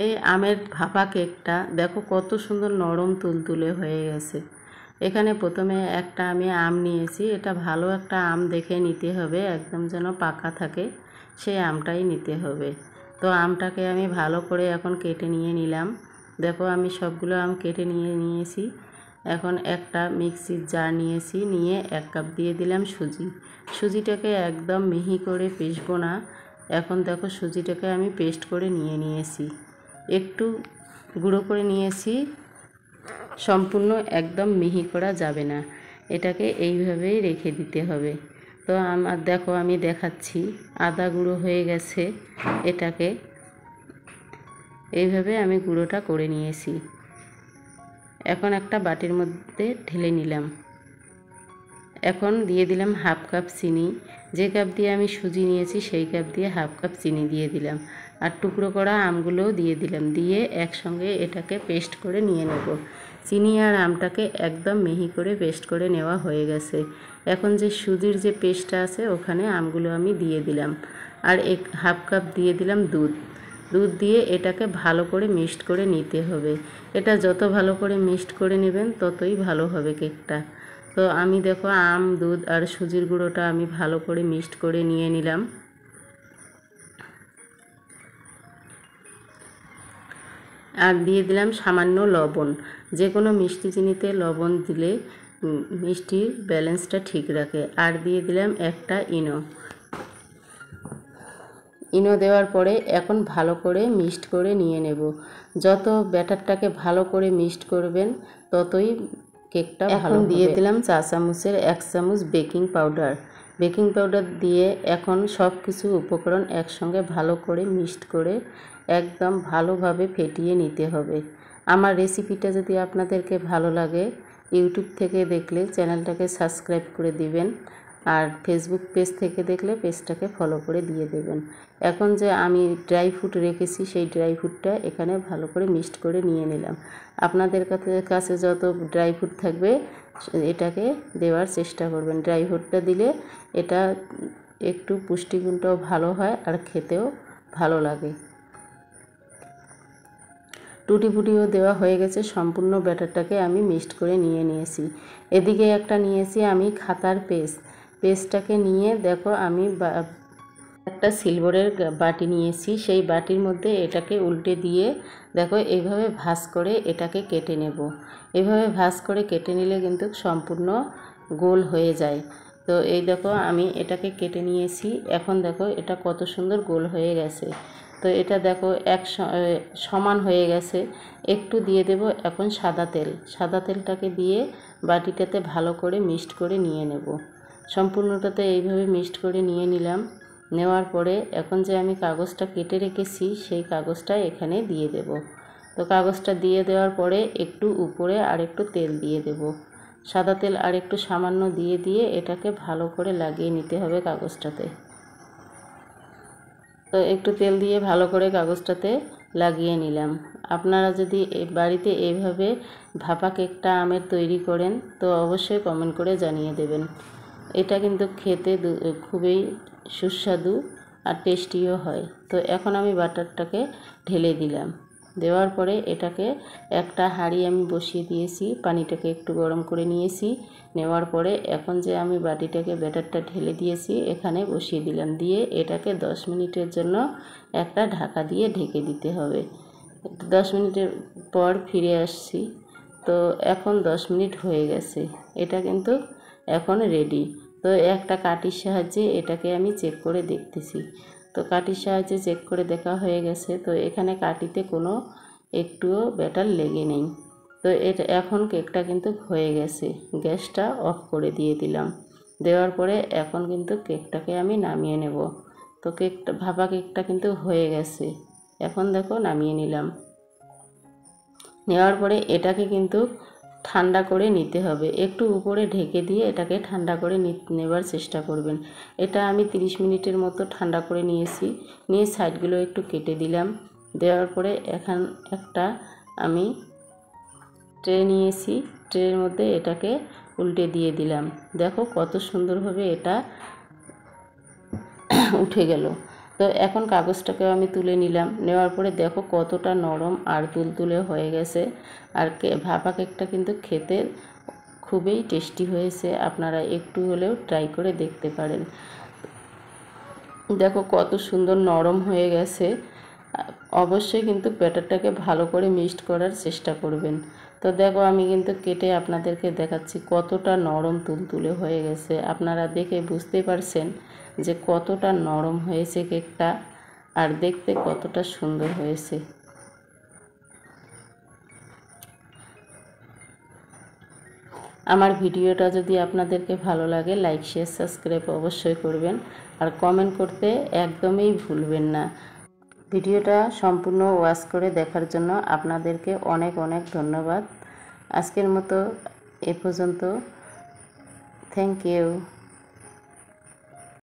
এই আমের ভাপা কেকটা দেখো কত সুন্দর নরম তুলতুলে হয়ে গেছে। এখানে প্রথমে একটা আমি আম নিয়েছি, এটা ভালো একটা আম দেখে নিতে হবে, একদম যেন পাকা থাকে সেই আমটাই নিতে হবে। তো আমটাকে আমি ভালো করে এখন কেটে নিয়ে নিলাম। দেখো আমি সবগুলো আম কেটে নিয়েছি। এখন একটা মিক্সির জার নিয়েছি, নিয়ে 1 কাপ দিয়ে দিলাম সুজিটাকে একদম মিহি করে পিষবো না। এখন দেখো সুজিটাকে আমি পেস্ট করে নিয়েছি, একটু গুঁড়ো করে নিয়েছি, সম্পূর্ণ একদম মিহি করা যাবে না, এটাকে এইভাবেই রেখে দিতে হবে। তো আমার দেখো আমি দেখাচ্ছি, আদা গুঁড়ো হয়ে গেছে, এটাকে এইভাবে আমি গুঁড়োটা করে নিয়েছি। এখন একটা বাটির মধ্যে ঢেলে নিলাম। এখন দিয়ে দিলাম 1/2 কাপ চিনি, যে কাপ দিয়ে আমি সুজি নিয়েছি সেই কাপ দিয়ে 1/2 কাপ চিনি দিয়ে দিলাম, আর টুকরো করা আমগুলোও দিয়ে দিলাম, দিয়ে একসঙ্গে এটাকে পেস্ট করে নিয়ে নেব। চিনি আর আমটাকে একদম মিহি করে পেস্ট করে নেওয়া হয়ে গেছে। এখন যে সুজির যে পেস্টটা আছে ওখানে আমগুলো আমি দিয়ে দিলাম, আর 1/2 কাপ দিয়ে দিলাম দুধ দিয়ে এটাকে ভালো করে মিক্সড করে নিতে হবে। এটা যত ভালো করে মিক্সড করে নেবেন ততই ভালো হবে কেকটা। তো আমি দেখো আম, দুধ আর সুজির গুঁড়োটা আমি ভালো করে মিক্সড করে নিয়ে নিলাম। আর দিয়ে দিলাম সামান্য লবণ। যে কোনো মিষ্টি চিনিতে লবণ দিলে মিষ্টির ব্যালেন্সটা ঠিক রাখে। আর দিয়ে দিলাম একটা ইনো দেওয়ার পরে এখন ভালো করে মিক্সড করে নিয়ে নেব। যত ব্যাটারটাকে ভালো করে মিক্সড করবেন ততই কেকটা ভালো হবে। দিয়ে দিলাম 4 চামচের 1 চামচ বেকিং পাউডার দিয়ে এখন সব কিছু উপকরণ একসঙ্গে ভালো করে মিক্সড করে একদম ভালোভাবে ফেটিয়ে নিতে হবে। আমার রেসিপিটা যদি আপনাদেরকে ভালো লাগে, ইউটিউব থেকে দেখলে চ্যানেলটাকে সাবস্ক্রাইব করে দিবেন, আর ফেসবুক পেজ থেকে দেখলে পেজটাকে ফলো করে দিয়ে দেবেন। এখন যে আমি ড্রাই ফ্রুট রেখেছি সেই ড্রাই ফ্রুটটা এখানে ভালো করে মিক্সড করে নিয়ে নিলাম। আপনাদের কাছে যত ড্রাই ফ্রুট থাকবে এটাকে দেওয়ার চেষ্টা করবেন। ড্রাই ফ্রুটটা দিলে এটা একটু পুষ্টিগুণটাও ভালো হয় আর খেতেও ভালো লাগে। টুটি ফুটিও দেওয়া হয়ে গেছে, সম্পূর্ণ ব্যাটারটাকে আমি মিক্সড করে নিয়েছি। এদিকে একটা নিয়েছি আমি খাতার পেস্টটাকে নিয়ে দেখো আমি একটা সিলভারের বাটি নিয়েছি, সেই বাটির মধ্যে এটাকে উল্টে দিয়ে দেখো এইভাবে ভাঁজ করে এটাকে কেটে নেব। এইভাবে ভাঁজ করে কেটে নিলে কিন্তু সম্পূর্ণ গোল হয়ে যায়। তো এই দেখো আমি এটাকে কেটে নিয়েছি, এখন দেখো এটা কত সুন্দর গোল হয়ে গেছে। তো এটা দেখো সমান হয়ে গেছে। একটু দিয়ে দেব এখন সাদা তেলটাকে দিয়ে বাটিটাতে ভালো করে মিক্সড করে নিয়ে নেব। সম্পূর্ণটাতে এইভাবে মিক্সড করে নিয়ে নিলাম। নেওয়ার পরে এখন যে আমি কাগজটা কেটে রেখেছি সেই কাগজটা এখানে দিয়ে দেব। তো কাগজটা দিয়ে দেওয়ার পরে একটু উপরে আর একটু তেল দিয়ে দেব, সাদা তেল আর একটু সামান্য দিয়ে এটাকে ভালো করে লাগিয়ে নিতে হবে কাগজটাতে। তো একটু তেল দিয়ে ভালো করে কাগজটাতে লাগিয়ে নিলাম। আপনারা যদি বাড়িতে এইভাবে ভাপা কেকটা আমের তৈরি করেন তো অবশ্যই কমেন্ট করে জানিয়ে দেবেন। এটা কিন্তু খেতে খুবই সুস্বাদু আর টেস্টিও হয়। তো এখন আমি বাটারটাকে ঢেলে দিলাম। দেওয়ার পরে এটাকে একটা হাঁড়ি আমি বসিয়ে দিয়েছি, পানিটাকে একটু গরম করে নিয়েছি। নেওয়ার পরে এখন যে আমি বাটিটাকে ব্যাটারটা ঢেলে দিয়েছি এখানে বসিয়ে দিলাম, দিয়ে এটাকে 10 মিনিটের জন্য একটা ঢাকা দিয়ে ঢেকে দিতে হবে। 10 মিনিটের পর ফিরে আসছি। তো এখন 10 মিনিট হয়ে গেছে, এটা কিন্তু এখন রেডি। তো একটা কাঠির সাহায্যে এটাকে আমি চেক করে দেখতেছি। তো কাঠির সাহায্যে চেক করে দেখা হয়ে গেছে। তো এখানে কাঠিতে কোনো একটুও ব্যাটার লেগে নেই। তো এটা এখন কেকটা কিন্তু হয়ে গেছে। গ্যাসটা অফ করে দিয়ে দিলাম। দেওয়ার পরে এখন কিন্তু কেকটাকে আমি নামিয়ে নেব। তো ভাপা কেকটা কিন্তু হয়ে গেছে। এখন দেখো নামিয়ে নিলাম। নেওয়ার পরে এটাকে কিন্তু ঠান্ডা করে নিতে হবে। একটু উপরে ঢেকে দিয়ে এটাকে ঠান্ডা করে নেবার চেষ্টা করবেন। এটা আমি 30 মিনিটের মতো ঠান্ডা করে নিয়েছি। নিয়ে সাইডগুলো একটু কেটে দিলাম। দেওয়ার পরে এখন একটা আমি ট্রে নিয়েছি, ট্রের মধ্যে এটাকে উল্টে দিয়ে দিলাম। দেখো কত সুন্দরভাবে এটা উঠে গেল। তো এখন কাগজটাকেও আমি তুলে নিলাম। নেওয়ার পরে দেখো কতটা নরম আর তুলতুলে হয়ে গেছে। আর ভাপা কেকটা কিন্তু খেতে খুবই টেস্টি হয়েছে, আপনারা একটু হলেও ট্রাই করে দেখতে পারেন। দেখো কত সুন্দর নরম হয়ে গেছে। অবশ্যই কিন্তু ব্যাটারটাকে ভালো করে মিক্সড করার চেষ্টা করবেন। তো দেখো আমি কিন্তু কেটে আপনাদেরকে দেখাচ্ছি কতটা নরম তুলতুলে হয়ে গেছে। আপনারা দেখে বুঝতে পারছেন যে কতটা নরম হয়েছে কেকটা আর দেখতে কতটা সুন্দর হয়েছে। আমার ভিডিওটা যদি আপনাদেরকে ভালো লাগে লাইক শেয়ার সাবস্ক্রাইব অবশ্যই করবেন আর কমেন্ট করতে একদমই ভুলবেন না। ভিডিওটা সম্পূর্ণ ওয়াচ করে দেখার জন্য আপনাদেরকে অনেক অনেক ধন্যবাদ। আজকের মতো এ পর্যন্ত। Thank you.